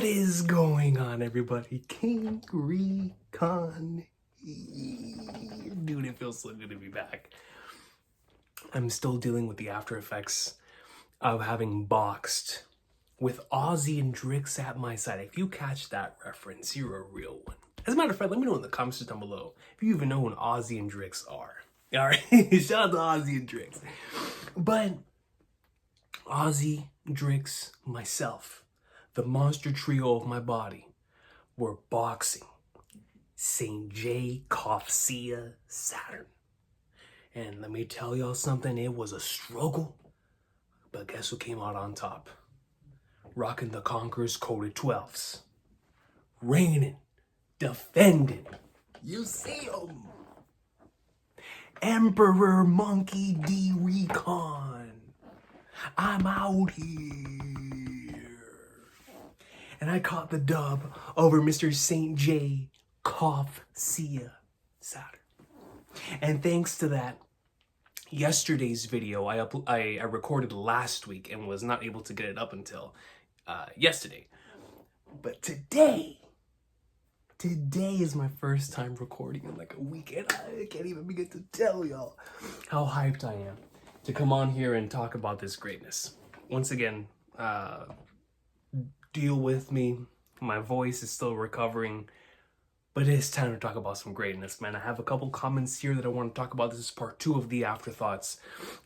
What is going on, everybody? King Recon. Dude, it feels so good to be back. I'm still dealing with the after effects of having boxed with Ozzy and Drix at my side. If you catch that reference, you're a real one. As a matter of fact, let me know in the comments down below if you even know who Ozzy and Drix are. Alright, shout out to Ozzy and Drix. But Ozzy, Drix, myself, the monster trio of my body, were boxing St. J. Kofsia Saturn. And let me tell y'all something, it was a struggle, but guess who came out on top? Rocking the Conqueror's coded 12s. Reigning, defending. You see him. Emperor Monkey D. Recon. I'm out here. And I caught the dub over Mr. St. J. Kofsia Saturn. And thanks to that, yesterday's video I recorded last week and was not able to get it up until yesterday. But today is my first time recording in like a week, and I can't even begin to tell y'all how hyped I am to come on here and talk about this greatness. Once again, deal with me. My voice is still recovering, but it is time to talk about some greatness, man. I have a couple comments here that I want to talk about. This is part 2 of the Afterthoughts.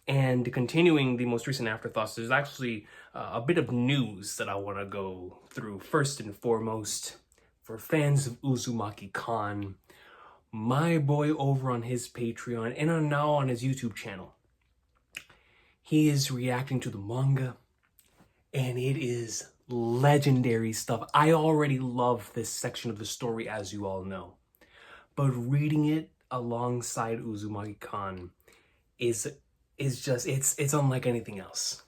And continuing the most recent Afterthoughts, there's actually a bit of news that I want to go through. First and foremost, for fans of Uzumaki Khan, my boy over on his Patreon and now on his YouTube channel, he is reacting to the manga, and it is legendary stuff. I already love this section of the story, as you all know, but reading it alongside Uzumaki Khan is just, it's unlike anything else.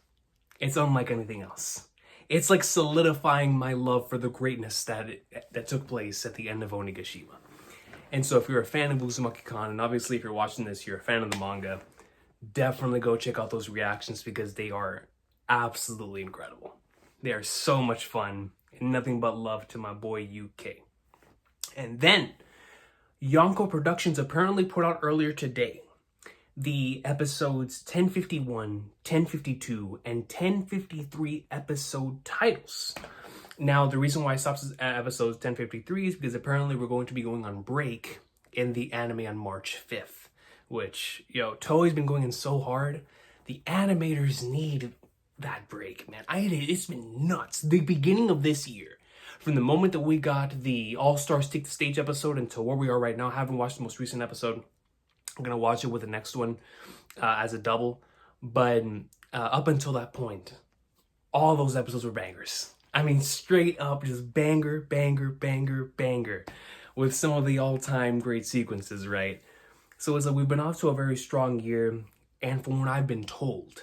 It's unlike anything else. It's like solidifying my love for the greatness that took place at the end of Onigashima. And so if you're a fan of Uzumaki Khan, and obviously if you're watching this, you're a fan of the manga, definitely go check out those reactions because they are absolutely incredible. They are so much fun, and nothing but love to my boy UK. And then, Yonko Productions apparently put out earlier today the episodes 1051, 1052, and 1053 episode titles. Now, the reason why I stopped at episodes 1053 is because apparently we're going to be going on break in the anime on March 5th, which, Toei's been going in so hard. The animators need that break, man. It's been nuts. The beginning of this year, from the moment that we got the All-Stars Take the Stage episode until where we are right now, I haven't watched the most recent episode. I'm going to watch it with the next one as a double. But up until that point, all those episodes were bangers. I mean, straight up, just banger, banger, banger, banger, with some of the all-time great sequences, right? So it's like we've been off to a very strong year, and from what I've been told,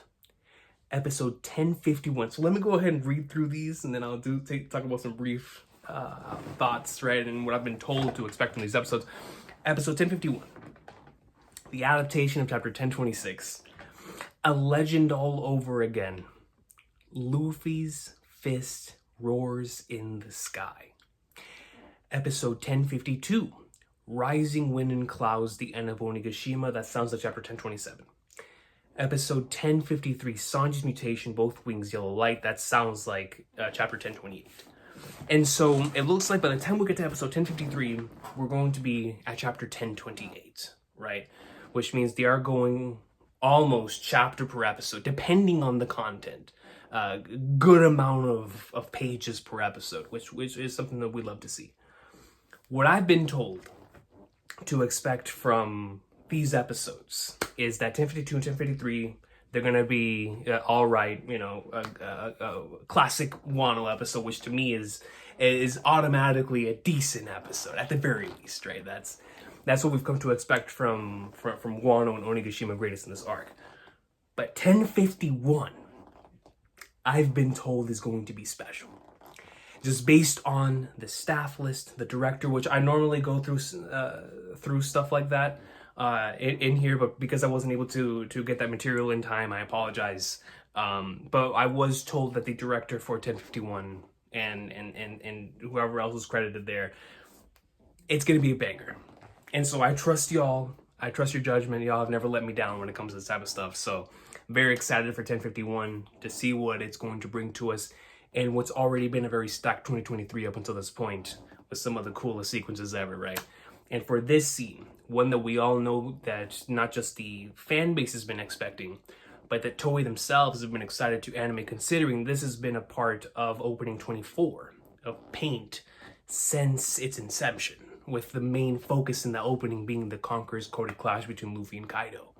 episode 1051. So let me go ahead and read through these, and then I'll talk about some brief thoughts, right, and what I've been told to expect from these episodes. Episode 1051, the adaptation of chapter 1026, a legend all over again. Luffy's fist roars in the sky. Episode 1052, rising wind and clouds, the end of Onigashima. That sounds like chapter 1027. Episode 1053, Sanji's mutation, both wings yellow light. That sounds like chapter 1028. And so it looks like by the time we get to episode 1053, we're going to be at chapter 1028, right? Which means they are going almost chapter per episode, depending on the content. Good amount of pages per episode, which is something that we love to see. What I've been told to expect from these episodes is that 1052 and 1053, they're going to be all right, a classic Wano episode, which to me is automatically a decent episode, at the very least, right? That's what we've come to expect from Wano and Onigashima Greatest in this arc. But 1051, I've been told is going to be special. Just based on the staff list, the director, which I normally go through stuff like that in here, but because I wasn't able to get that material in time, I apologize. But I was told that the director for 1051 and whoever else was credited there. It's gonna be a banger. And so I trust y'all. I trust your judgment. Y'all have never let me down when it comes to this type of stuff. So very excited for 1051 to see what it's going to bring to us and what's already been a very stacked 2023 up until this point with some of the coolest sequences ever, right? And for this scene, one that we all know that not just the fan base has been expecting, but that Toei themselves have been excited to animate, considering this has been a part of opening 24 of Paint since its inception, with the main focus in the opening being the Conqueror's coded clash between Luffy and Kaido.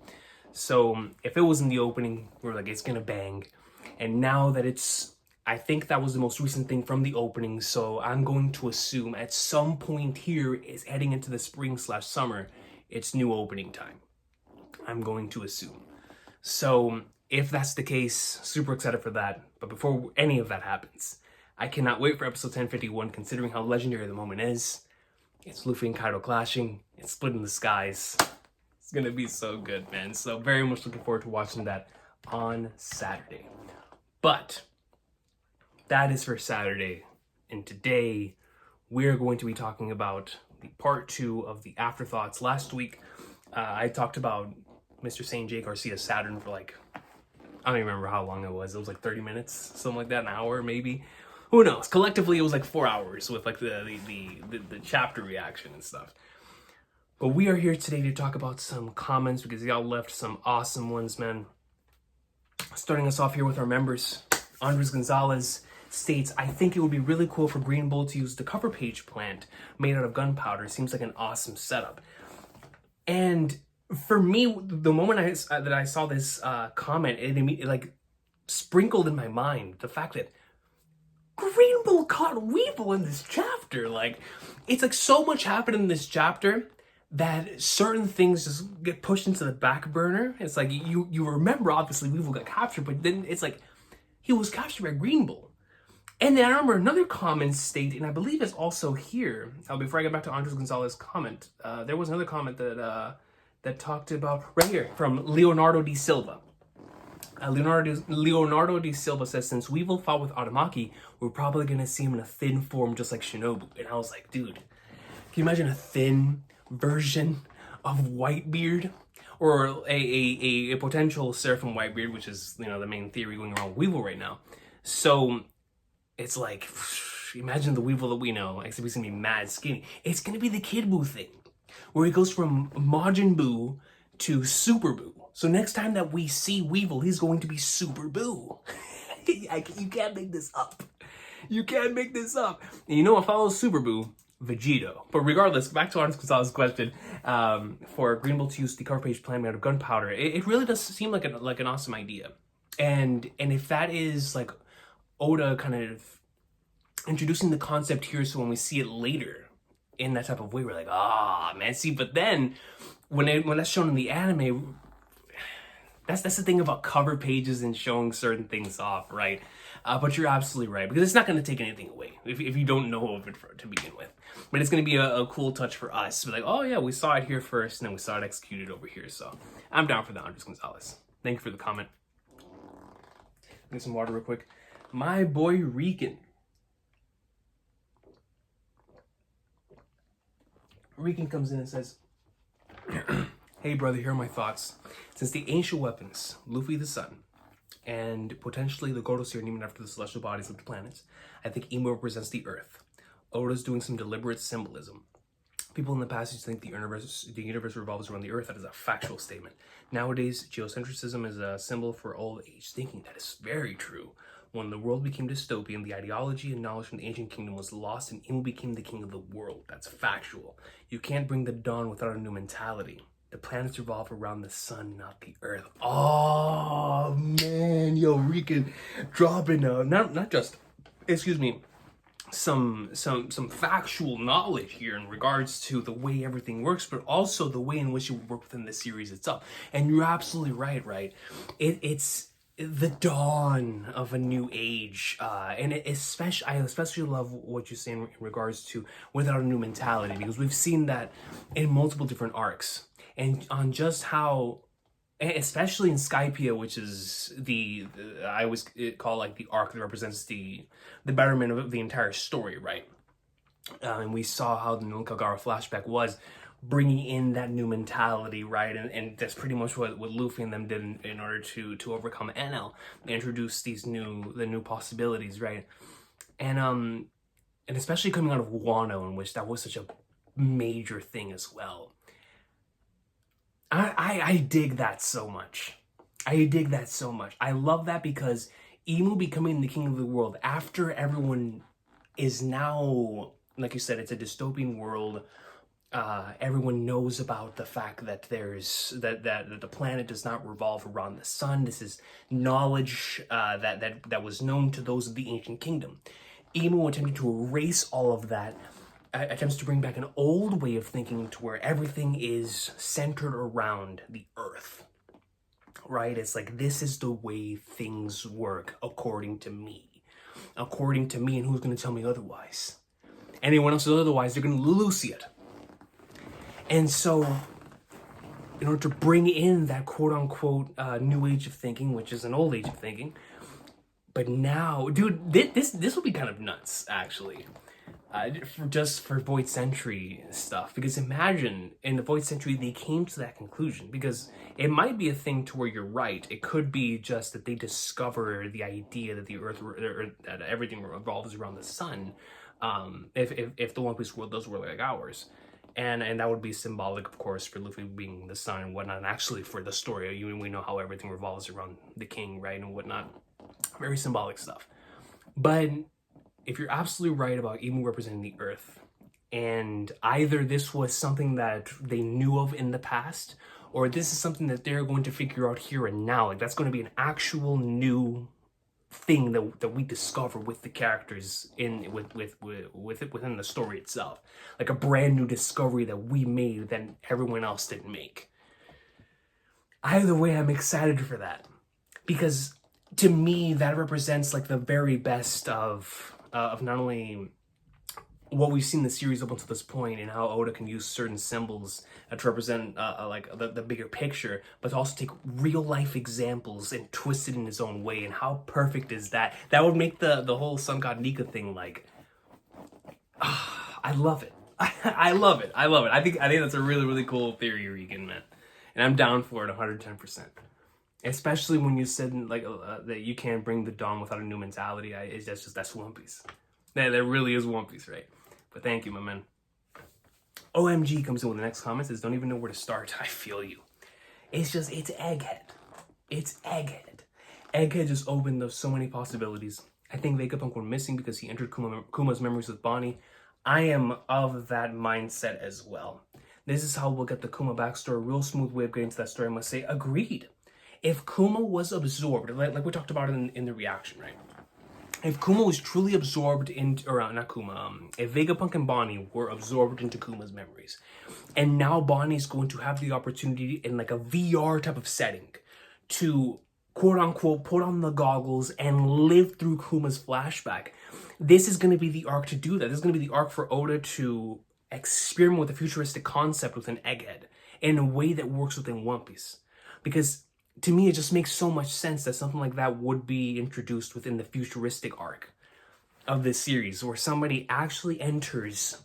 So if it was in the opening, we were like, it's gonna bang. And now that it's, I think that was the most recent thing from the opening, so I'm going to assume at some point here is heading into the spring/summer, it's new opening time. I'm going to assume. So if that's the case, super excited for that. But before any of that happens, I cannot wait for episode 1051, considering how legendary the moment is. It's Luffy and Kaido clashing. It's splitting the skies. It's gonna be so good, man. So very much looking forward to watching that on Saturday. But that is for Saturday. And today we're going to be talking about the part 2 of the Afterthoughts. Last week, I talked about Mr. St. J. Garcia's Saturn for like, I don't even remember how long it was. It was like 30 minutes, something like that, an hour maybe. Who knows? Collectively, it was like 4 hours with like the chapter reaction and stuff. But we are here today to talk about some comments because y'all left some awesome ones, man. Starting us off here with our members. Andres Gonzalez states, I think it would be really cool for Green Bull to use the cover page plant made out of gunpowder. Seems like an awesome setup. And for me, the moment that I saw this comment, it like sprinkled in my mind the fact that Green Bull caught Weevil in this chapter. Like, it's like so much happened in this chapter that certain things just get pushed into the back burner. It's like you remember, obviously, Weevil got captured, but then it's like he was captured by Green Bull. And then I remember another comment state, and I believe it's also here. Before I get back to Andres Gonzalez's comment, there was another comment that talked about, right here, from Leonardo D. Silva. Leonardo D. Silva says, since Weevil fought with Aramaki, we're probably going to see him in a thin form just like Shinobu. And I was like, dude, can you imagine a thin version of Whitebeard? Or a potential Seraphim Whitebeard, which is, you know, the main theory going around with Weevil right now. So it's like, imagine the Weevil that we know, except he's going to be mad skinny. It's going to be the Kid Buu thing, where he goes from Majin Buu to Super Buu. So next time that we see Weevil, he's going to be Super Buu. You can't make this up. You can't make this up. And you know what follows Super Buu? Vegito. But regardless, back to Andres Gonzalez's question, for Green Bull to use the cover page plan made out of gunpowder, it really does seem like an awesome idea. And if that is like Oda kind of introducing the concept here, so when we see it later in that type of way, we're like, man, see. But then when that's shown in the anime, that's the thing about cover pages and showing certain things off, right? But you're absolutely right, because it's not going to take anything away if you don't know of it to begin with. But it's going to be a cool touch for us. We're like, oh yeah, we saw it here first, and then we saw it executed over here. So I'm down for that, Andres Gonzalez. Thank you for the comment. Get some water real quick. My boy Recon. Recon comes in and says, hey brother, here are my thoughts. Since the ancient weapons, Luffy the Sun, and potentially the Godos here named after the celestial bodies of the planets, I think Imo represents the Earth. Oda's doing some deliberate symbolism. People in the past used to think the universe revolves around the Earth. That is a factual statement. Nowadays, geocentrism is a symbol for old age thinking. That is very true. When the world became dystopian, the ideology and knowledge from the ancient kingdom was lost and Imo became the king of the world. That's factual. You can't bring the dawn without a new mentality. The planets revolve around the sun, not the Earth. Oh man, yo, Recon dropping not just, excuse me, some factual knowledge here in regards to the way everything works, but also the way in which it would work within the series itself. And you're absolutely right? It's the dawn of a new age, and I especially love what you're saying in regards to without a new mentality, because we've seen that in multiple different arcs, and on just how especially in Skypiea, which is I always call like the arc that represents the betterment of the entire story, right? And we saw how the Kagara flashback was bringing in that new mentality, right? And that's pretty much what Luffy and them did in order to overcome NL. They introduced the new possibilities, right? And especially coming out of Wano, in which that was such a major thing as well. I dig that so much. I dig that so much. I love that because Imu becoming the king of the world after everyone is now, like you said, it's a dystopian world. Everyone knows about the fact that there's that the planet does not revolve around the sun. This is knowledge that was known to those of the ancient kingdom. Imu attempted to erase all of that, attempts to bring back an old way of thinking to where everything is centered around the earth, right? It's like, this is the way things work according to me, and who's going to tell me otherwise? Anyone else otherwise, they're going to lose it. And so, in order to bring in that quote-unquote new age of thinking, which is an old age of thinking, but now, dude, this will be kind of nuts, actually. Just for Void Century stuff, because imagine in the Void Century they came to that conclusion, because it might be a thing to where you're right. It could be just that they discover the idea that the Earth, or that everything revolves around the sun. If the One Piece world does work like ours, and that would be symbolic, of course, for Luffy being the sun and whatnot. And actually, for the story, we know how everything revolves around the king, right, and whatnot. Very symbolic stuff, but if you're absolutely right about Imu representing the Earth, and either this was something that they knew of in the past, or this is something that they're going to figure out here and now, like that's going to be an actual new thing that we discover with the characters within the story itself, like a brand new discovery that we made that everyone else didn't make. Either way, I'm excited for that, because to me that represents like the very best of not only what we've seen in the series up until this point and how Oda can use certain symbols to represent like the bigger picture, but to also take real life examples and twist it in his own way. And how perfect is that? That would make the whole Sun God Nika thing like, I love it. I love it. I think that's a really, really cool theory, Recon, man. And I'm down for it 110%. Especially when you said like that you can't bring the dawn without a new mentality. That's One Piece. That really is One Piece, right? But thank you, my man. OMG comes in with the next comment, says, don't even know where to start. I feel you. It's Egghead. It's Egghead. Egghead just opened up so many possibilities. I think Vegapunk went missing because he entered Kuma's memories with Bonnie. I am of that mindset as well. This is how we'll get the Kuma backstory. A real smooth way of getting to that story, I must say. Agreed. If Kuma was absorbed, like we talked about in the reaction, right? If Kuma was truly absorbed into, or not Kuma, if Vegapunk and Bonnie were absorbed into Kuma's memories, and now Bonnie's going to have the opportunity in like a VR type of setting to quote unquote put on the goggles and live through Kuma's flashback, this is going to be the arc to do that. This is going to be the arc for Oda to experiment with a futuristic concept within Egghead in a way that works within One Piece. Because to me, it just makes so much sense that something like that would be introduced within the futuristic arc of this series, where somebody actually enters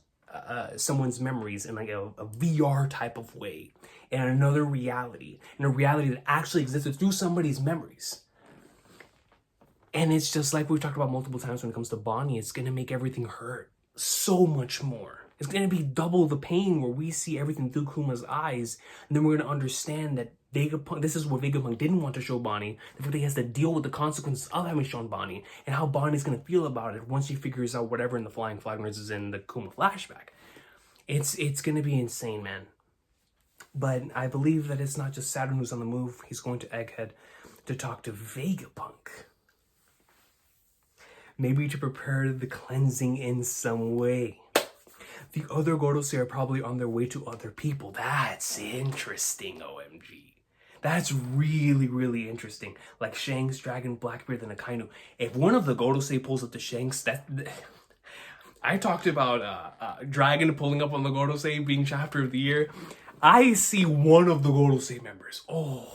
someone's memories in like a VR type of way, in another reality, in a reality that actually existed through somebody's memories. And it's just like we've talked about multiple times when it comes to Bonnie, it's going to make everything hurt so much more. It's going to be double the pain, where we see everything through Kuma's eyes, and then we're going to understand that Vegapunk, this is what Vegapunk didn't want to show Bonnie, therefore he has to deal with the consequences of having shown Bonnie, and how Bonnie's going to feel about it once she figures out whatever in the Flying Flaggers is in the Kuma flashback. It's going to be insane, man. But I believe that it's not just Saturn who's on the move. He's going to Egghead to talk to Vegapunk. Maybe to prepare the cleansing in some way. The other Gorosei are probably on their way to other people. That's interesting, OMG. That's really, really interesting. Like Shanks, Dragon, Blackbeard, and Akainu. If one of the Gorosei pulls up to Shanks, I talked about Dragon pulling up on the Gorosei being chapter of the year. I see one of the Gorosei members. Oh,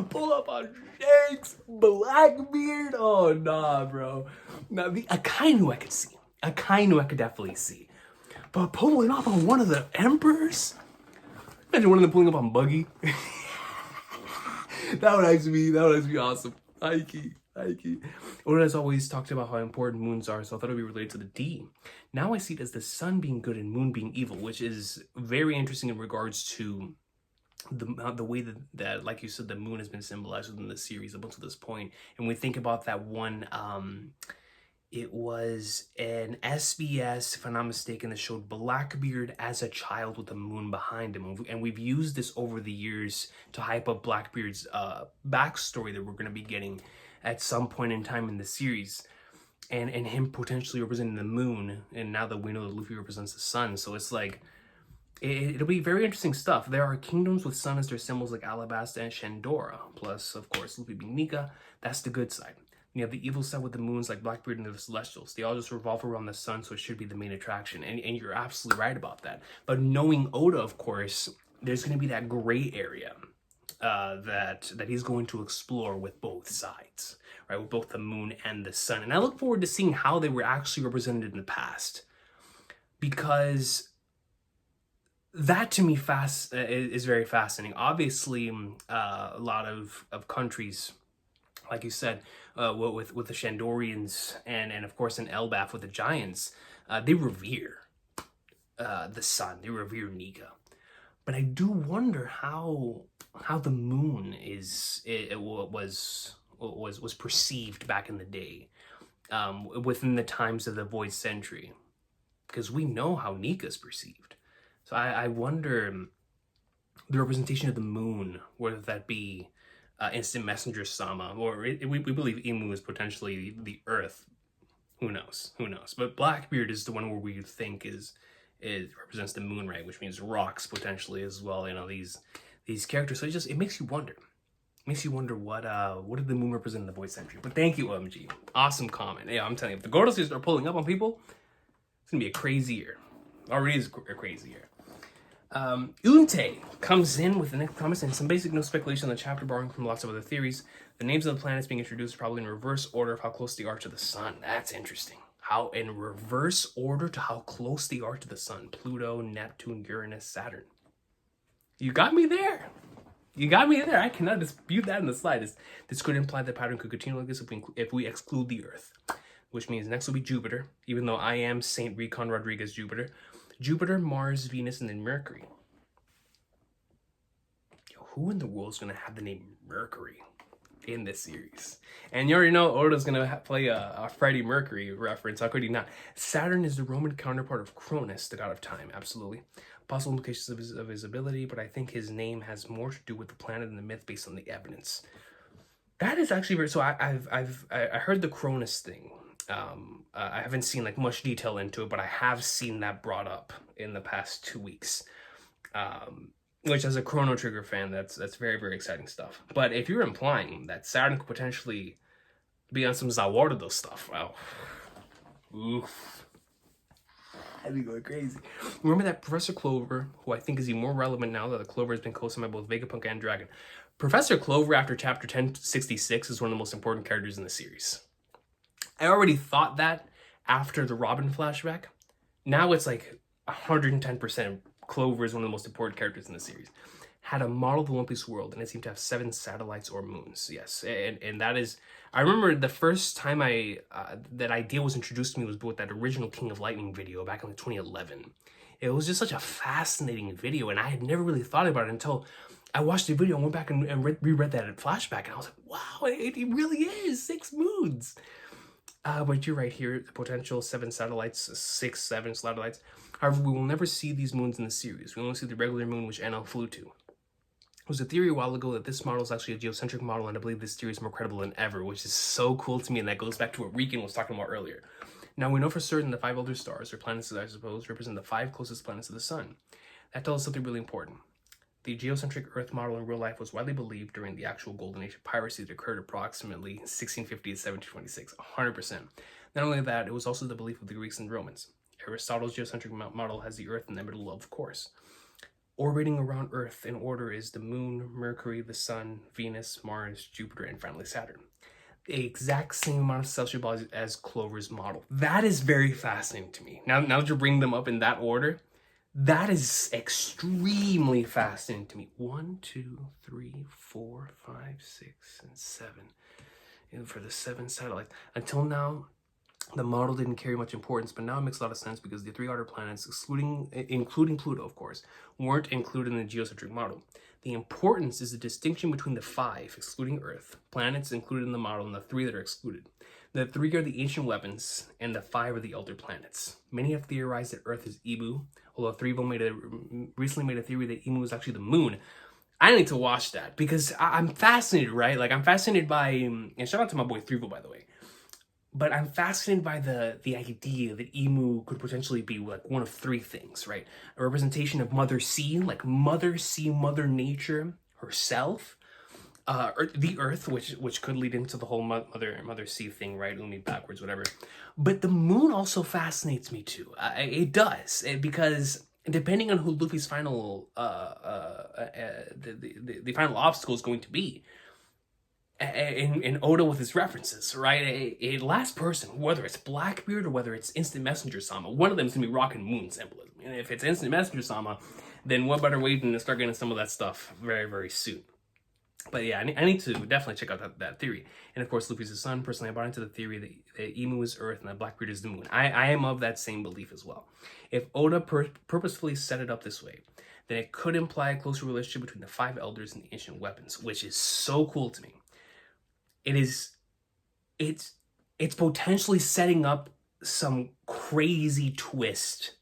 Pull up on Shanks, Blackbeard. Oh nah, bro. Now Akainu I could see. Akainu I could definitely see. But pulling up on one of the emperors? Imagine one of them pulling up on Buggy. that would actually be awesome. Hikey. Oda has always talked about how important moons are, so I thought it would be related to the D. Now I see it as the sun being good and moon being evil, which is very interesting in regards to the way that, like you said, the moon has been symbolized within the series up until this point. And we think about that one, it was an SBS, if I'm not mistaken, that showed Blackbeard as a child with the moon behind him. And we've used this over the years to hype up Blackbeard's backstory that we're going to be getting at some point in time in the series. And him potentially representing the moon. And now that we know that Luffy represents the sun. So it's like, it'll be very interesting stuff. There are kingdoms with sun as their symbols like Alabasta and Shandora. Plus, of course, Luffy being Nika. That's the good side. You have the evil side with the moons like Blackbeard and the Celestials. They all just revolve around the sun, so it should be the main attraction. And you're absolutely right about that. But knowing Oda, of course, there's going to be that gray area that he's going to explore with both sides, right? With both the moon and the sun. And I look forward to seeing how they were actually represented in the past. Because that to me is very fascinating. Obviously, a lot of countries, like you said, with the Shandorians and of course in Elbaf with the Giants, they revere the sun. They revere Nika. But I do wonder how the moon was perceived back in the day, within the times of the Void Century, because we know how Nika is perceived. So I wonder the representation of the moon, whether that be Instant Messenger Sama, or we believe Imu is potentially the Earth. Who knows? But Blackbeard is the one where we think is represents the moon, right? Which means rocks potentially as well. You know, these characters. So it makes you wonder. What did the moon represent in the Void Century? But thank you, OMG. Awesome comment. Yeah, I'm telling you, if the Gordos start pulling up on people, it's gonna be a crazy year. Already is a crazy year. Unte comes in with the next comments and some basic no speculation on the chapter, borrowing from lots of other theories. The names of the planets being introduced are probably in reverse order of how close they are to the sun. That's interesting. How in reverse order to how close they are to the sun. Pluto, Neptune, Uranus, Saturn. You got me there. I cannot dispute that in the slightest. This could imply the pattern could continue like this if we exclude the Earth. Which means next will be Jupiter, even though I am Saint Recon Rodriguez Jupiter. Jupiter, Mars, Venus, and then Mercury. Yo, who in the world is going to have the name Mercury in this series? And you already know Oda's going to play a Freddie Mercury reference. How could he not? Saturn is the Roman counterpart of Cronus, the god of time. Absolutely. Possible implications of his ability, but I think his name has more to do with the planet and the myth based on the evidence. That is actually very... So I heard the Cronus thing. I haven't seen like much detail into it, but I have seen that brought up in the past 2 weeks. Which, as a Chrono Trigger fan, that's very, very exciting stuff. But if you're implying that Saturn could potentially be on some Zawardo stuff, well, oof, I'd be going crazy. Remember that Professor Clover, who I think is even more relevant now that the Clover has been co-signed by both Vegapunk and Dragon. Professor Clover, after chapter 1066, is one of the most important characters in the series. I already thought that after the Robin flashback. Now it's like 110%. Clover is one of the most important characters in the series. Had a model of the One Piece world, and it seemed to have 7 satellites or moons. Yes, and that is... I remember the first time that idea was introduced to me was with that original King of Lightning video back in 2011. It was just such a fascinating video, and I had never really thought about it until I watched the video and went back and reread that flashback, and I was like, wow, it really is 6 moons. But you're right here, the potential 7 satellites, 6, 7 satellites. However, we will never see these moons in the series. We only see the regular moon, which Enel flew to. There was a theory a while ago that this model is actually a geocentric model, and I believe this theory is more credible than ever, which is so cool to me, and that goes back to what Recon was talking about earlier. Now, we know for certain the 5 elder stars, or planets, I suppose, represent the 5 closest planets to the sun. That tells us something really important. The geocentric Earth model in real life was widely believed during the actual Golden Age of piracy that occurred approximately 1650 to 1726, 100%. Not only that, it was also the belief of the Greeks and Romans. Aristotle's geocentric model has the Earth in the middle, of course. orbiting around Earth in order is the Moon, Mercury, the Sun, Venus, Mars, Jupiter, and finally Saturn. The exact same amount of celestial bodies as Clover's model. That is very fascinating to me. Now that you're bringing them up in that order, that is extremely fascinating to me. 1, 2, 3, 4, 5, 6, and 7. And for the 7 satellites. Until now, the model didn't carry much importance, but now it makes a lot of sense because the 3 outer planets, including Pluto, of course, weren't included in the geocentric model. The importance is the distinction between the 5, excluding Earth, planets included in the model, and the 3 that are excluded. The 3 are the ancient weapons, and the 5 are the elder planets. Many have theorized that Earth is Ibu, although 3 of them recently made a theory that Imu is actually the moon. I need to watch that because I'm fascinated, right? Like, I'm fascinated by, and shout out to my boy Threeville, by the way. But I'm fascinated by the idea that Imu could potentially be like one of 3 things, right? A representation of Mother Sea, like Mother Sea, Mother Nature herself, or the Earth, which could lead into the whole Mother Sea thing, right? Umi backwards, whatever. But the moon also fascinates me too. It does, because depending on who Luffy's final the final obstacle is going to be. In Oda with his references, right? A last person, whether it's Blackbeard or whether it's Instant Messenger Sama, one of them is going to be rocking moon symbolism. And if it's Instant Messenger Sama, then what better way than to start getting some of that stuff very, very soon. But yeah, I need to definitely check out that theory. And of course, Luffy's the sun. Personally, I bought into the theory that Imu is Earth and that Blackbeard is the moon. I am of that same belief as well. If Oda purposefully set it up this way, then it could imply a closer relationship between the 5 elders and the ancient weapons, which is so cool to me. It's potentially setting up some crazy twist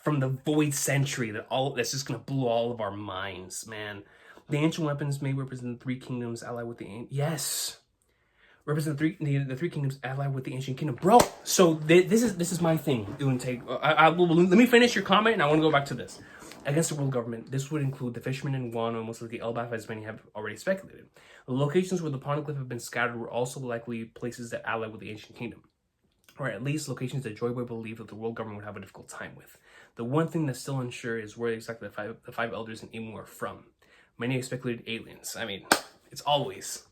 from the Void Century that's just gonna blow all of our minds, man. The ancient weapons may represent the 3 kingdoms allied with represent the three kingdoms allied with the ancient kingdom, bro. So this is my thing. Let me finish your comment, and I want to go back to this. Against the world government, this would include the fishermen in Guano and most likely Elbaf, as many have already speculated. The locations where the poneglyph have been scattered were also likely places that ally with the ancient kingdom, or at least locations that Joy Boy believed that the world government would have a difficult time with. The one thing that's still unsure is where exactly the five elders in Imu are from. Many have speculated aliens. I mean, it's always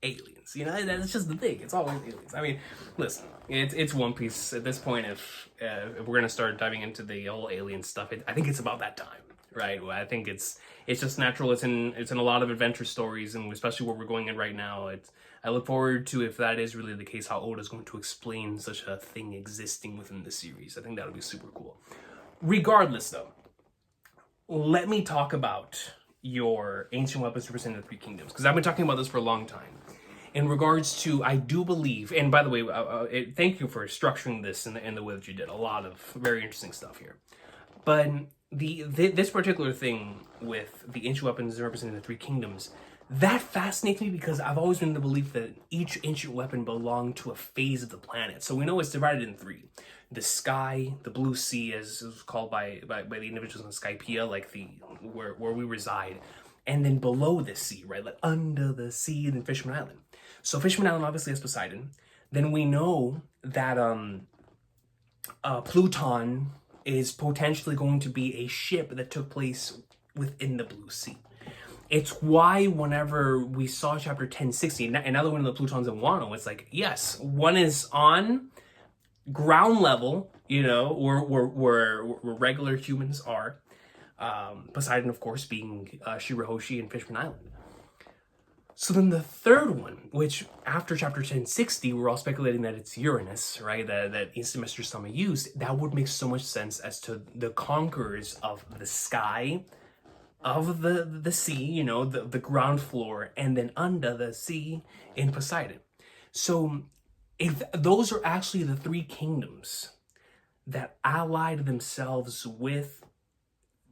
aliens. You know, that's just the thing. It's always aliens. I mean, listen, it's One Piece at this point. If we're gonna start diving into the whole alien stuff, I think it's about that time. Right, well, I think it's just natural. It's in a lot of adventure stories, and especially where we're going in right now. I look forward to, if that is really the case, how Oda's going to explain such a thing existing within the series. I think that'll be super cool. Regardless, though, let me talk about your ancient weapons representing the 3 kingdoms, because I've been talking about this for a long time. In regards to, I do believe, and by the way, thank you for structuring this in the way that you did. A lot of very interesting stuff here, but. This particular thing with the ancient weapons representing the 3 kingdoms, that fascinates me because I've always been in the belief that each ancient weapon belonged to a phase of the planet. So we know it's divided in 3. The sky, the blue sea, as it was called by the individuals in Skypiea, like where we reside, and then below the sea, right, like under the sea, then Fishman Island. So Fishman Island obviously has Poseidon. Then we know that Pluton is potentially going to be a ship that took place within the Blue Sea. It's why whenever we saw chapter 1060, another one of the Plutons in Wano, it's like, yes, one is on ground level, you know, where regular humans are. Poseidon, of course, being Shirahoshi and Fishman Island. So then the third one, which after chapter 1060, we're all speculating that it's Uranus, right? That Instant Messenger Sama used. That would make so much sense as to the conquerors of the sky, of the sea, you know, the ground floor, and then under the sea in Poseidon. So if those are actually the 3 kingdoms that allied themselves with,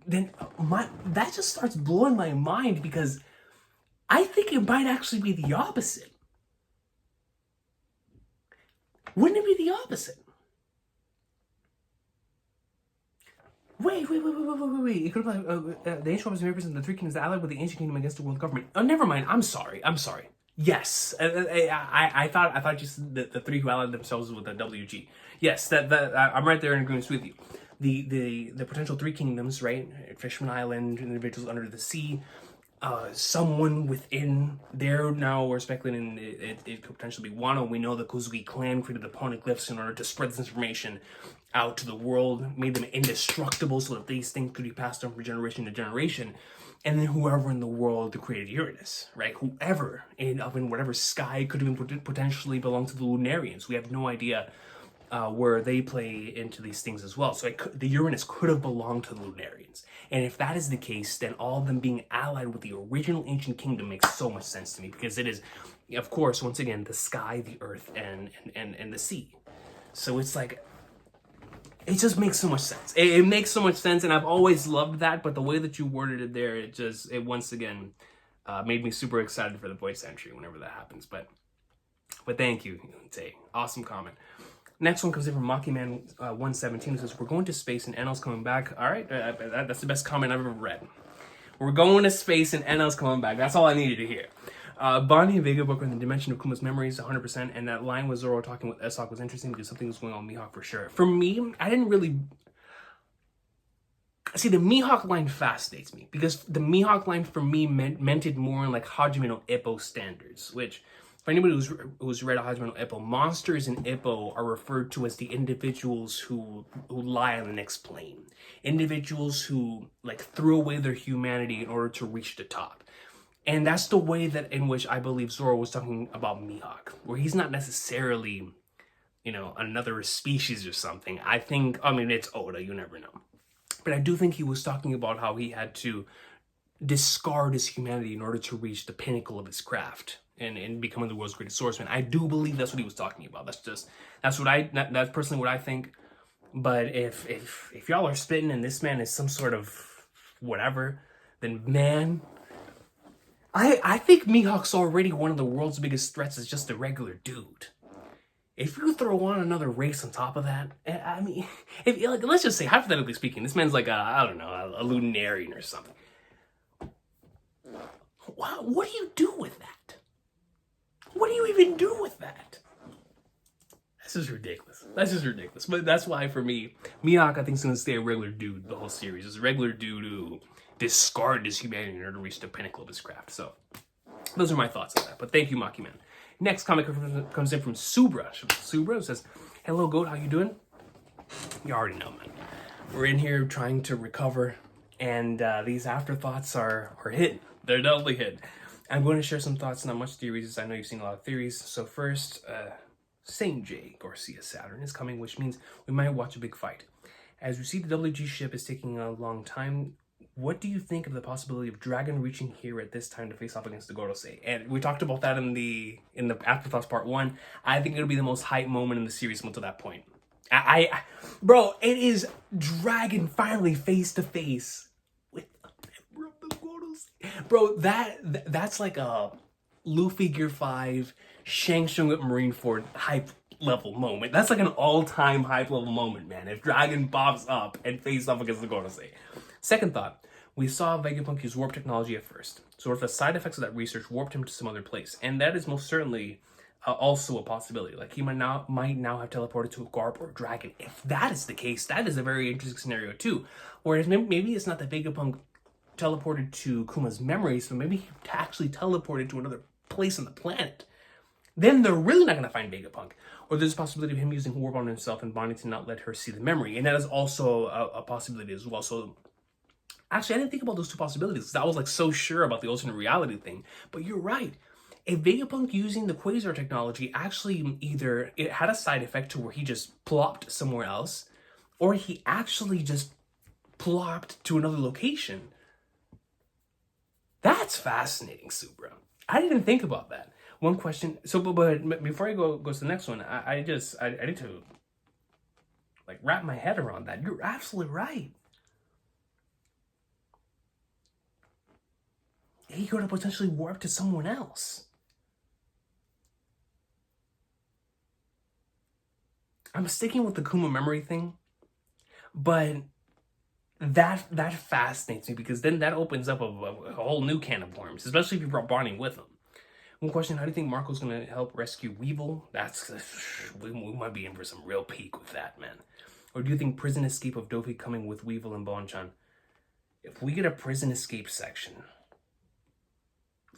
then that just starts blowing my mind, because I think it might actually be the opposite. Wouldn't it be the opposite? Wait. It could have the ancient weapons represent the 3 kingdoms that allied with the ancient kingdom against the world government. Oh, never mind. I'm sorry. Yes, I thought you said the 3 who allied themselves with the WG. Yes, that I'm right there in agreement with you. the potential three kingdoms, right? Fishman Island, individuals under the sea. Someone within there now, we're speculating it could potentially be Wano. We know the Kozuki clan created the poneglyphs in order to spread this information out to the world, made them indestructible so that these things could be passed on from generation to generation. And then whoever in the world created Uranus, right? Whoever in whatever sky could have been potentially belong to the Lunarians. We have no idea where they play into these things as well. So the Uranus could have belonged to the Lunarians. And if that is the case, then all of them being allied with the original ancient kingdom makes so much sense to me, because it is, of course, once again, the sky, the earth, and the sea. So it's like, it just makes so much sense. It makes so much sense, and I've always loved that, but the way that you worded it there, it once again made me super excited for the voice entry whenever that happens. But thank you, Tay. Awesome comment. Next one comes in from Monkeyman 117, who says, we're going to space and NL's coming back. All right, that's the best comment I've ever read. We're going to space and NL's coming back. That's all I needed to hear. Bonnie and Vega book in the dimension of Kuma's memories, 100%, and that line with Zoro talking with Esok was interesting because something was going on with Mihawk for sure. For me, I didn't really... See, the Mihawk line fascinates me, because the Mihawk line for me meant it more in like Hajime no Ippo standards, which... For anybody who's read Hajime no Ippo, monsters in Ippo are referred to as the individuals who lie on the next plane. Individuals who like threw away their humanity in order to reach the top. And that's the way that in which I believe Zoro was talking about Mihawk, where he's not necessarily, another species or something. It's Oda, you never know. But I do think he was talking about how he had to discard his humanity in order to reach the pinnacle of his craft. And becoming the world's greatest swordsman. I do believe that's what he was talking about. That's personally what I think. But if y'all are spitting and this man is some sort of whatever, then man, I think Mihawk's already one of the world's biggest threats as just a regular dude. If you throw on another race on top of that, I mean, let's just say, hypothetically speaking, this man's like a Lunarian or something. What do you do with that? What do you even do with that? This is ridiculous. But that's why, for me, Mihawk, I think, is going to stay a regular dude the whole series. It's a regular dude who discarded his humanity in order to reach the pinnacle of his craft. So, those are my thoughts on that. But thank you, Maki Man. Next comic comes in from Subra. Subra says, hello, Goat. How you doing? You already know, man. We're in here trying to recover, and these afterthoughts are hidden. They're definitely hidden. I'm going to share some thoughts, not much theories, I know you've seen a lot of theories. So first, Saint J. Garcia Saturn is coming, which means we might watch a big fight. As we see the WG ship is taking a long time, what do you think of the possibility of Dragon reaching here at this time to face off against the Gorosei? And we talked about that in the Afterthoughts Part 1. I think it'll be the most hype moment in the series until that point. Bro, it is Dragon finally face to face. Bro, that's like a Luffy Gear 5, Shang Tsung at Marineford hype level moment. That's like an all-time hype level moment, man. If Dragon pops up and faces off against the Gorosei. Second thought, we saw Vegapunk use warp technology at first. So if the side effects of that research warped him to some other place, and that is most certainly also a possibility. Like he might now have teleported to a Garp or a Dragon. If that is the case, that is a very interesting scenario too. Whereas maybe it's not that Vegapunk teleported to Kuma's memories, but maybe he actually teleported to another place on the planet. Then they're really not going to find Vegapunk. Or there's a possibility of him using warp on himself and Bonnie to not let her see the memory. And that is also a possibility as well. So actually, I didn't think about those two possibilities because I was like so sure about the alternate reality thing. But you're right. If Vegapunk using the Quasar technology actually either it had a side effect to where he just plopped somewhere else, or he actually just plopped to another location. That's fascinating, Subra. I didn't even think about that. One question. So, but before I go to the next one, I need to like wrap my head around that. You're absolutely right. He could have potentially warped to someone else. I'm sticking with the Kuma memory thing, but that fascinates me because then that opens up a whole new can of worms, especially if you brought Bonnie with him. One question, how do you think Marco's going to help rescue Weevil? We might be in for some real peak with that, man. Or do you think prison escape of Dofi coming with Weevil and Bonchan? If we get a prison escape section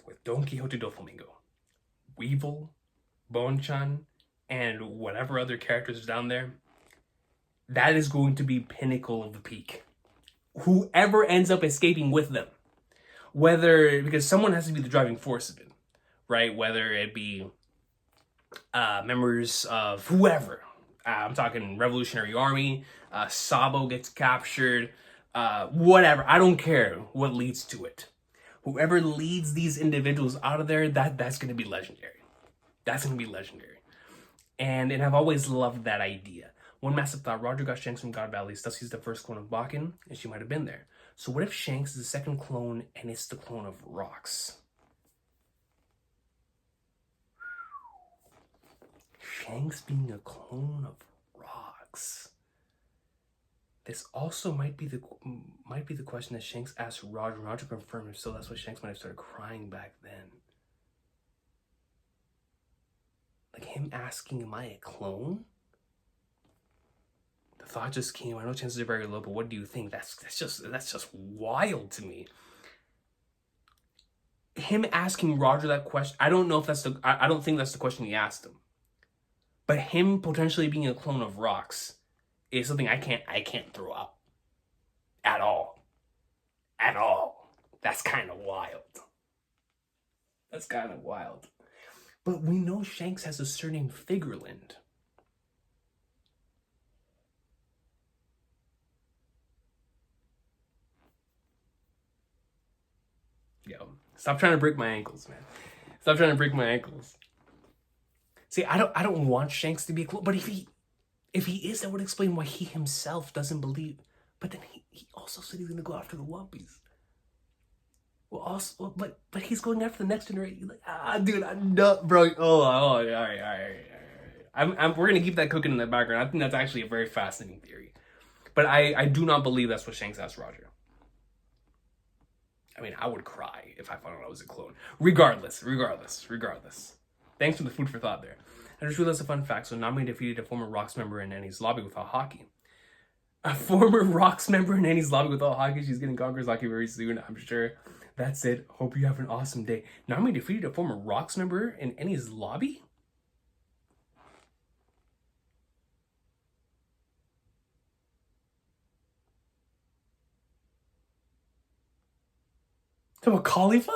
with Don Quixote Doflamingo, Weevil, Bonchan, and whatever other characters are down there, that is going to be pinnacle of the peak. Whoever ends up escaping with them, whether, because someone has to be the driving force of it, right? Whether it be members of whoever. I'm talking Revolutionary Army, Sabo gets captured, whatever. I don't care what leads to it. Whoever leads these individuals out of there, that's going to be legendary. That's going to be legendary. And I've always loved that idea. One massive thought, Roger got Shanks from God Valley, thus he's the first clone of Bakken, and she might have been there. So what if Shanks is the second clone, and it's the clone of Rox? Shanks being a clone of Rox. This also might be the question that Shanks asked Roger. Roger confirmed it, so that's why Shanks might have started crying back then. Like him asking, "Am I a clone?" The thought just came. I know chances are very low, but what do you think? That's just wild to me. Him asking Roger that question, I don't know if that's I don't think that's the question he asked him. But him potentially being a clone of Rox is something I can't throw out. At all. At all. That's kind of wild. That's kind of wild. But we know Shanks has a surname Figureland. Yo, stop trying to break my ankles, man. Stop trying to break my ankles. See, I don't want Shanks to be a clone, but if he is, that would explain why he himself doesn't believe. But then he also said he's gonna go after the Wumpies. Well, also, but he's going after the next generation. Like, dude, I'm not, bro. All right. We're gonna keep that cooking in the background. I think that's actually a very fascinating theory. But I do not believe that's what Shanks asked Roger. I mean, I would cry if I found out I was a clone. Regardless. Thanks for the food for thought there. I just realized a fun fact. So Nami defeated a former Rox member in Annie's lobby without hockey. A former Rox member in Annie's lobby without hockey. She's getting Conqueror's hockey very soon, I'm sure. That's it. Hope you have an awesome day. Nami defeated a former Rox member in Annie's lobby? Talk about Khalifa?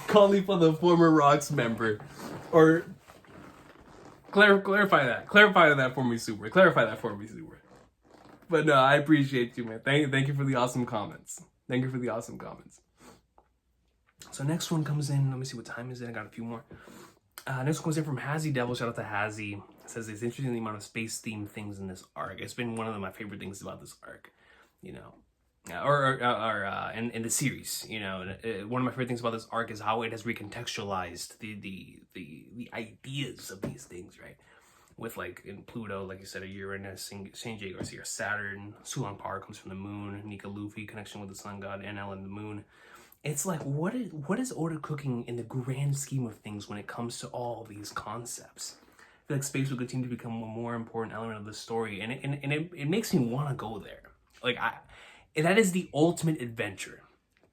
Khalifa, the former Rox member. Or clarify that. Clarify that for me, Super. But no, I appreciate you, man. Thank you for the awesome comments. So next one comes in. Let me see what time is it. I got a few more. Next one comes in from Hazzy Devil. Shout out to Hazzy. It says it's interesting the amount of space-themed things in this arc. It's been one of my favorite things about this arc, you know. In the series, you know, one of my favorite things about this arc is how it has recontextualized the ideas of these things, right? With like in Pluto, like you said, a Uranus, Saint Garcia, Saturn, Sulong power comes from the moon, Nika Luffy connection with the sun god, NL and the moon. It's like what is Oda cooking in the grand scheme of things when it comes to all these concepts? I feel like space will continue to become a more important element of the story, and it makes me want to go there. Like that is the ultimate adventure,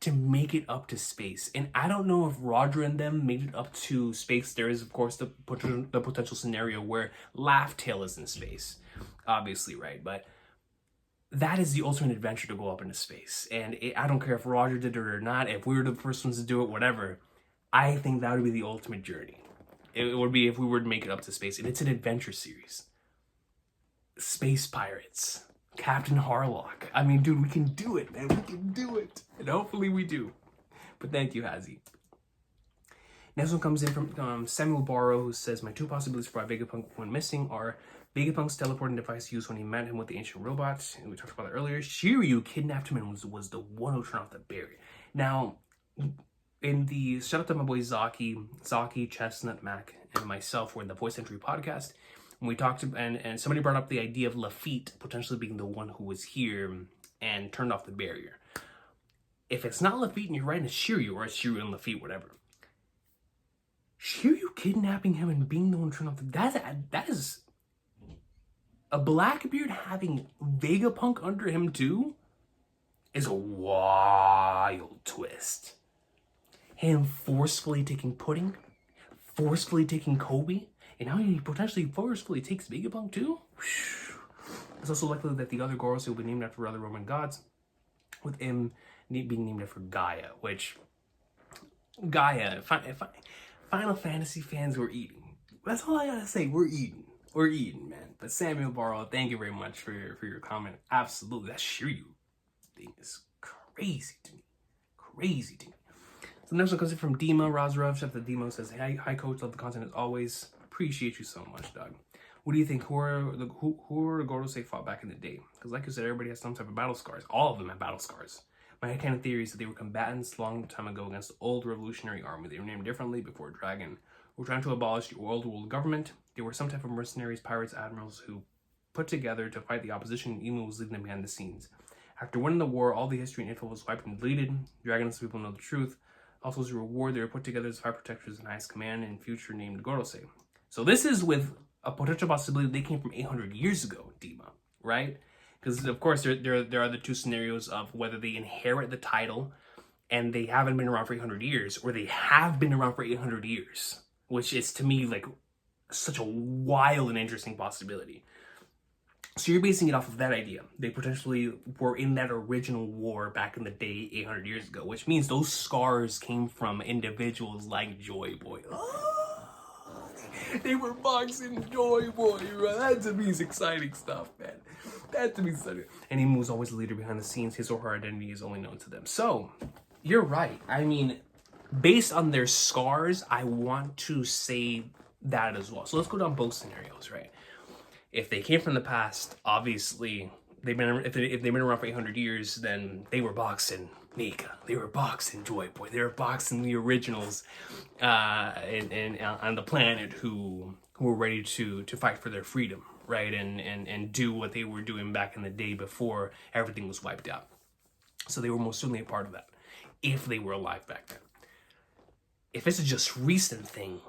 to make it up to space. And I don't know if Roger and them made it up to space. There is, of course, the potential scenario where Laugh Tale is in space, obviously, right? But that is the ultimate adventure, to go up into space. And I don't care if Roger did it or not, if we were the first ones to do it, whatever. I think that would be the ultimate journey. It would be if we were to make it up to space. And it's an adventure series. Space pirates. Captain Harlock. I mean, dude, we can do it, man. We can do it. And hopefully we do. But thank you, Hazzy. Next one comes in from Samuel Barrow, who says, my two possibilities for why Vegapunk went missing are Vegapunk's teleporting device used when he met him with the ancient robot, and we talked about that earlier. Shiryu kidnapped him and was the one who turned off the barrier. Now, in the, shout out to my boy Zaki, Chestnut, Mac, and myself, we're in the Voice Entry podcast. We talked to, and somebody brought up the idea of Lafitte potentially being the one who was here and turned off the barrier. If it's not Lafitte and you're right, it's Shiryu, or it's Shiryu and Lafitte, whatever. Shiryu kidnapping him and being the one to turn off the, that is a Blackbeard having Vegapunk under him too is a wild twist. Him forcefully taking Pudding, forcefully taking Kobe, and now he potentially forcefully takes Vegapunk too? It's also likely that the other Gorosei will be named after other Roman gods, with him being named after Gaia, which... Gaia, Final Fantasy fans were eating. That's all I gotta say, we're eating. We're eating, man. But Samuel Barrow, thank you very much for your comment. Absolutely, that Shiryu thing is crazy to me. Crazy to me. So the next one comes in from Dima Razrav. Chef the Demo says, "Hey, hi coach, love the content as always. Appreciate you so much, dog. What do you think? Who are the Gorosei fought back in the day? Because like you said, everybody has some type of battle scars. All of them have battle scars. My headcanon theory is that they were combatants long time ago against the old revolutionary army. They were named differently before Dragon. Were trying to abolish the old world government. They were some type of mercenaries, pirates, admirals who put together to fight the opposition, and Emu was leading them behind the scenes. After winning the war, all the history and info was wiped and deleted. Dragon lets people know the truth. Also, as a reward, they were put together as fire protectors and highest command and future named Gorosei." So this is with a potential possibility they came from 800 years ago, Dima, right? Because, of course, there are the two scenarios of whether they inherit the title and they haven't been around for 800 years, or they have been around for 800 years, which is, to me, like, such a wild and interesting possibility. So you're basing it off of that idea. They potentially were in that original war back in the day 800 years ago, which means those scars came from individuals like Joy Boy. Oh, they were boxing Joy Boy, right? That to me is exciting stuff, man. That to me is exciting. And Emu was always the leader behind the scenes. His or her identity is only known to them. So, you're right. I mean, based on their scars, I want to say that as well. So let's go down both scenarios, right? If they came from the past, obviously, if they've been around for 800 years, then they were boxing Nika. They were boxing Joy Boy. They were boxing the originals on the planet who were ready to fight for their freedom, right? And do what they were doing back in the day before everything was wiped out. So they were most certainly a part of that, if they were alive back then. If it's a just recent thing,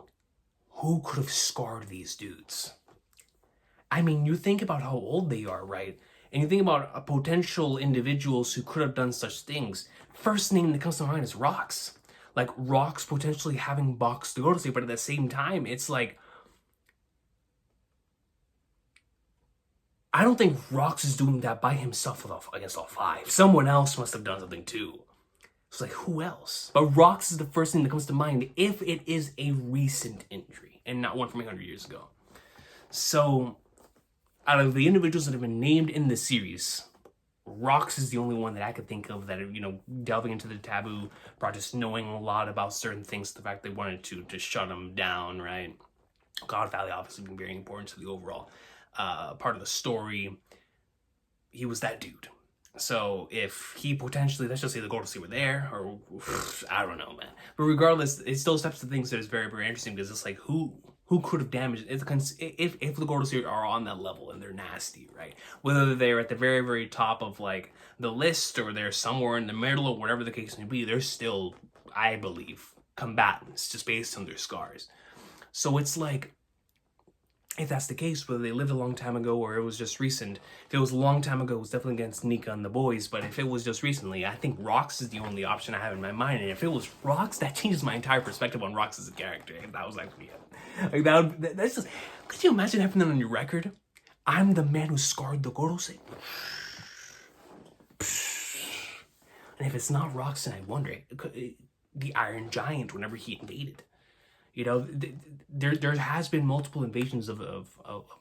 who could have scarred these dudes? I mean, you think about how old they are, right? And you think about potential individuals who could have done such things. First name that comes to mind is Rox. Like, Rox potentially having boxed the Gorosei, but at the same time, it's like, I don't think Rox is doing that by himself against all five. Someone else must have done something too. It's like, who else? But Rox is the first thing that comes to mind if it is a recent injury and not one from 800 years ago. So, out of the individuals that have been named in the series, Rox is the only one that I could think of that, delving into the taboo project, knowing a lot about certain things, the fact they wanted to shut him down, right? God Valley obviously being very important to the overall part of the story. He was that dude. So if he potentially, let's just say the Gorosei were there, or I don't know, man. But regardless, it still steps to things that is very, very interesting, because it's like, who could have damaged it? If the Gorosei are on that level and they're nasty, right? Whether they're at the very, very top of like the list, or they're somewhere in the middle, or whatever the case may be, they're still, I believe, combatants just based on their scars. So it's like, if that's the case, whether they lived a long time ago or it was just recent, if it was a long time ago, it was definitely against Nika and the boys. But if it was just recently, I think Rox is the only option I have in my mind. And if it was Rox, that changes my entire perspective on Rox as a character. And that was actually it. Like that's just. Could you imagine having that on your record? I'm the man who scarred the Gorosei. And if it's not Rox, then I wonder, the Iron Giant, whenever he invaded. There has been multiple invasions of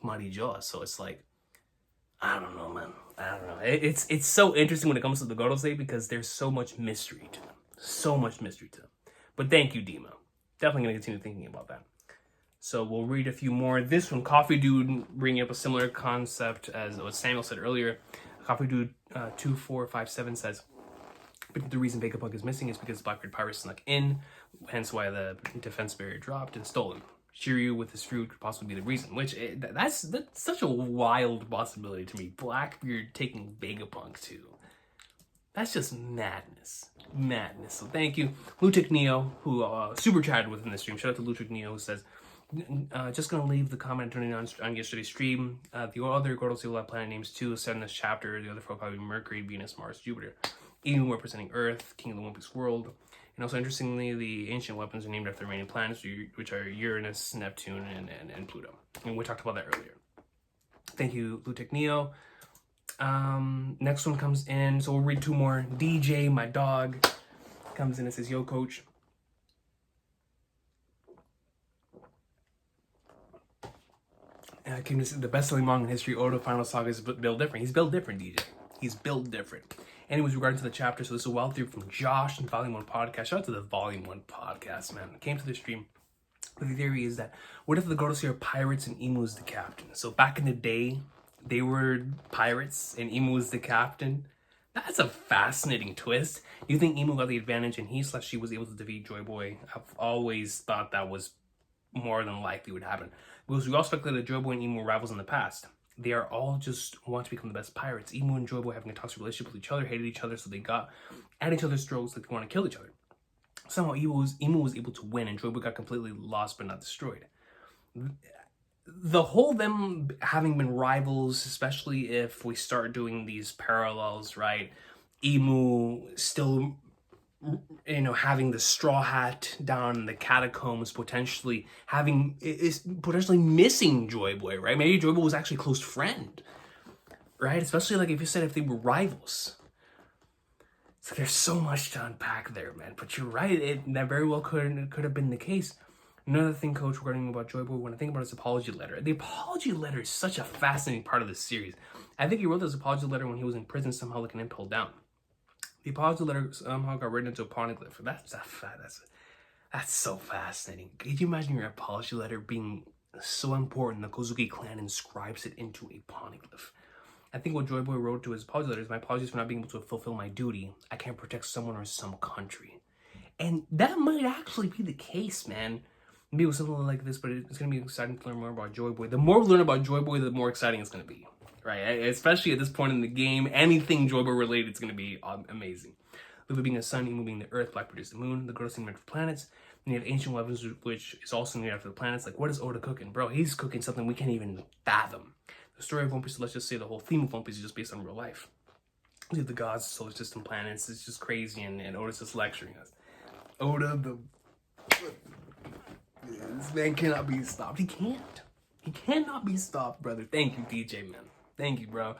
Mighty Joa, so it's like, I don't know, man. I don't know. It's so interesting when it comes to the Gorosei, because there's so much mystery to them. So much mystery to them. But thank you, Dima. Definitely going to continue thinking about that. So we'll read a few more. This one, Coffee Dude, bringing up a similar concept as what Samuel said earlier. Coffee Dude 2457 says, but the reason Vegapunk is missing is because Blackbeard pirates snuck in, hence why the defense barrier dropped and stolen. Shiryu with his fruit could possibly be the reason, which that's such a wild possibility to me. Blackbeard taking Vegapunk too. That's just madness. Madness. So thank you. Lutic Neo, who super chatted within the stream. Shout out to Lutic Neo, who says, Just gonna leave the comment turning on yesterday's stream. The other Gordos will have planet names too set in this chapter. The other four probably Mercury, Venus, Mars, Jupiter. Emu representing Earth, King of the One Piece world. And also, interestingly, the ancient weapons are named after the remaining planets, which are Uranus, Neptune, and Pluto. And we talked about that earlier. Thank you, Lutek Neo. Next one comes in, so we'll read two more. DJ, my dog, comes in and says, "Yo, coach. Came to see the best-selling manga in history. Oda Final Saga is built different. He's built different, DJ. He's built different." Anyways, regarding to the chapter, so this is a wild theory from Josh in Volume 1 Podcast. Shout out to the Volume 1 Podcast, man. Came to the stream. The theory is that, what if the Gordos are pirates and Emu is the captain? So back in the day, they were pirates and Emu was the captain. That's a fascinating twist. You think Emu got the advantage and he/she was able to defeat Joy Boy? I've always thought that was more than likely would happen. Because we all speculated that Joy Boy and Emu were rivals in the past. They are all just want to become the best pirates. Emu and Joy Boy having a toxic relationship with each other, hated each other, so they got at each other's throats like they want to kill each other. Somehow Emu was able to win and Joy Boy got completely lost but not destroyed. The whole them having been rivals, especially if we start doing these parallels, right? Emu still, having the straw hat down in the catacombs, potentially missing Joy Boy, right? Maybe Joy Boy was actually a close friend, right? Especially like if you said if they were rivals. So there's so much to unpack there, man. But you're right, that very well could have been the case. Another thing, coach, regarding about Joy Boy, when I think about his apology letter, the apology letter is such a fascinating part of this series. I think he wrote this apology letter when he was in prison, somehow looking impaled down. The apology letter somehow got written into a poneglyph. That's so fascinating. Could you imagine your apology letter being so important the Kozuki clan inscribes it into a poneglyph? I think what Joy Boy wrote to his apology letter is, "My apologies for not being able to fulfill my duty. I can't protect someone or some country." And that might actually be the case, man. Maybe it was something like this, but it's going to be exciting to learn more about Joy Boy. The more we learn about Joy Boy, the more exciting it's going to be, right? Especially at this point in the game, anything Joy Boy related is going to be amazing. Luffy being the sun, Emu being the earth, Black produced the moon, the Gordos named after planets, and you have ancient weapons, which is also named after the planets. Like, what is Oda cooking? Bro, he's cooking something we can't even fathom. The story of One Piece, let's just say the whole theme of One Piece is just based on real life. You have the gods, solar system, planets, it's just crazy, and Oda's just lecturing us. This man cannot be stopped. He can't. He cannot be stopped, brother. Thank you, DJ, man. Thank you, bro. And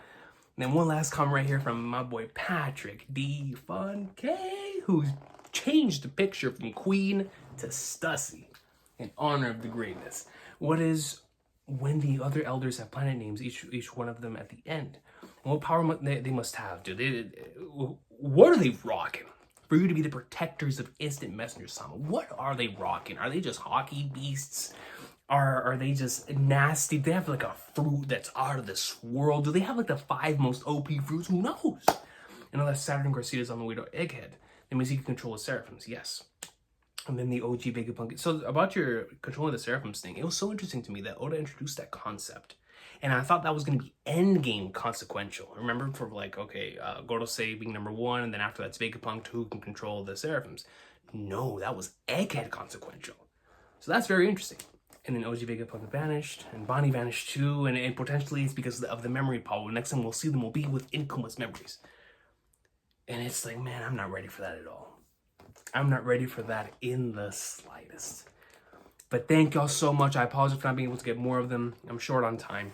then one last comment right here from my boy Patrick D. Fun K, who's changed the picture from Queen to Stussy in honor of the greatness. What is when the other elders have planet names, each one of them at the end? And what power they must have, dude? What are they rocking? For you to be the protectors of Instant Messenger Sama, what are they rocking? Are they just hockey beasts? Are they just nasty? Do they have like a fruit that's out of this world? Do they have like the 5 most OP fruits? Who knows? And all that Saturn Garcia's on the way to Egghead. That means you can control the Seraphims, yes. And then the OG Vegapunk. So about your controlling the Seraphims thing, it was so interesting to me that Oda introduced that concept. And I thought that was going to be endgame consequential. Remember, for like, okay, Gorosei being number 1, and then after that's Vegapunk, who can control the Seraphims. No, that was Egghead consequential. So that's very interesting. And then OG Vegapunk vanished, and Bonnie vanished too, and potentially it's because of the memory power. Next time we'll see them will be with Inkoma's memories. And it's like, man, I'm not ready for that at all. I'm not ready for that in the slightest. But thank y'all so much. I apologize for not being able to get more of them. I'm short on time.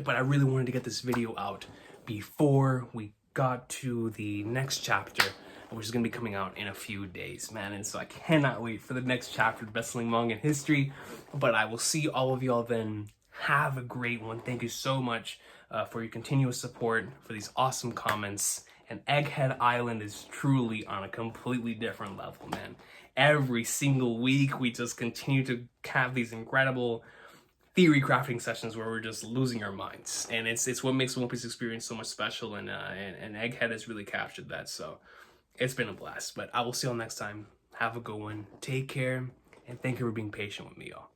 But I really wanted to get this video out before we got to the next chapter, which is going to be coming out in a few days, man. And so I cannot wait for the next chapter, the best-selling manga in history. But I will see all of y'all then. Have a great one. Thank you so much for your continuous support, for these awesome comments. And Egghead Island is truly on a completely different level, man. Every single week, we just continue to have these incredible theory crafting sessions where we're just losing our minds, and it's what makes the One Piece experience so much special, and Egghead has really captured that. So it's been a blast. But I will see y'all next time. Have a good one. Take care, and thank you for being patient with me, y'all.